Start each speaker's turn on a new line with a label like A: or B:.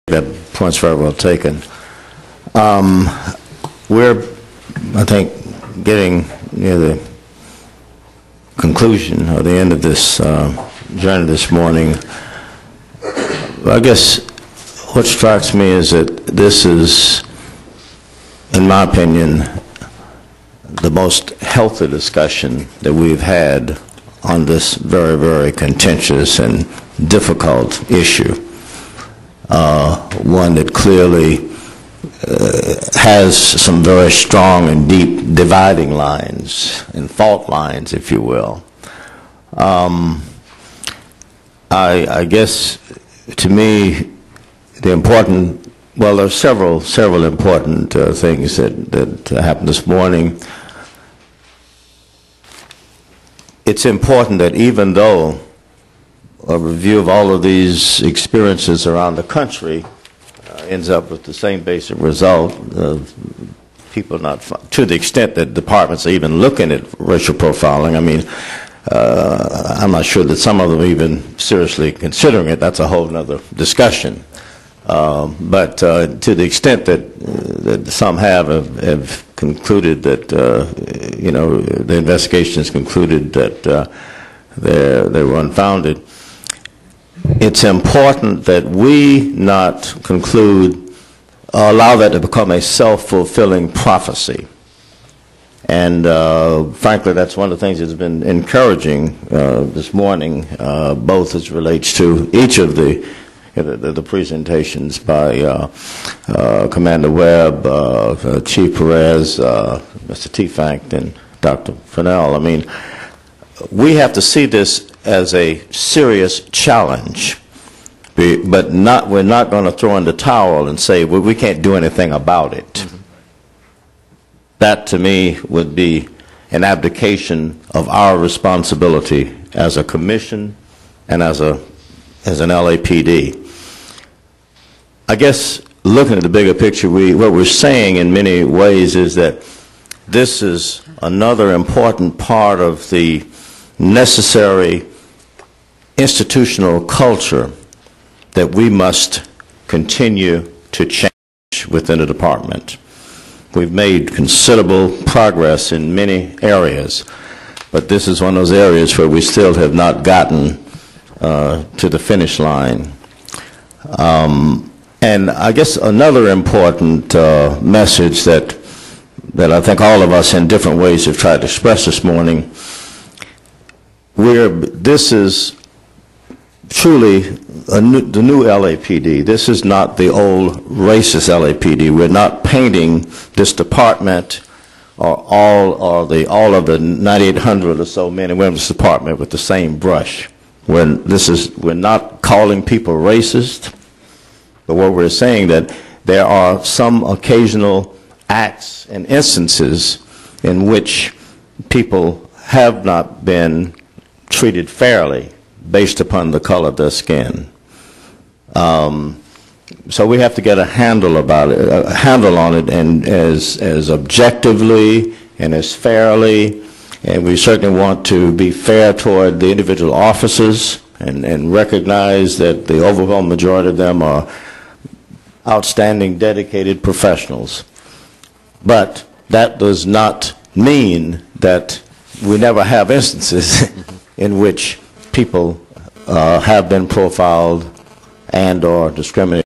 A: That point's very well taken. We're, I think, getting near the conclusion or the end of this journey this morning. I guess what strikes me is that this is, in my opinion, the most healthy discussion that we've had on this very, very contentious and difficult issue. One that clearly has some very strong and deep dividing lines and fault lines, if you will. I guess, to me, the important, well, there are several important things that happened this morning. It's important that even though a review of all of these experiences around the country ends up with the same basic result of people not, to the extent that departments are even looking at racial profiling. I mean, I'm not sure that some of them are even seriously considering it. That's a whole other discussion. But to the extent that some have concluded that, you know, the investigations concluded that they were unfounded, it's important that we not conclude or allow that to become a self-fulfilling prophecy. And frankly, that's one of the things that's been encouraging this morning, both as relates to each of the presentations by Commander Webb, Chief Perez, Mr. T-Fank, and Dr. Fennell. I mean, we have to see this as a serious challenge, but we're not going to throw in the towel and say, well, we can't do anything about it. Mm-hmm. That, to me, would be an abdication of our responsibility as a commission and as an LAPD. I guess, looking at the bigger picture, what we're saying in many ways is that this is another important part of the necessary institutional culture that we must continue to change within the department. We've made considerable progress in many areas, but this is one of those areas where we still have not gotten to the finish line. And I guess another important message that I think all of us in different ways have tried to express this morning, this is truly the new LAPD. This is not the old racist LAPD. We're not painting this department or all of the 9,800 or so men and women in this department with the same brush. We're not calling people racist, but what we're saying that there are some occasional acts and instances in which people have not been treated fairly based upon the color of their skin. So we have to get a handle about it, a handle on it, and as objectively and as fairly. And we certainly want to be fair toward the individual officers and recognize that the overwhelming majority of them are outstanding, dedicated professionals. But that does not mean that we never have instances in which people have been profiled and or discriminated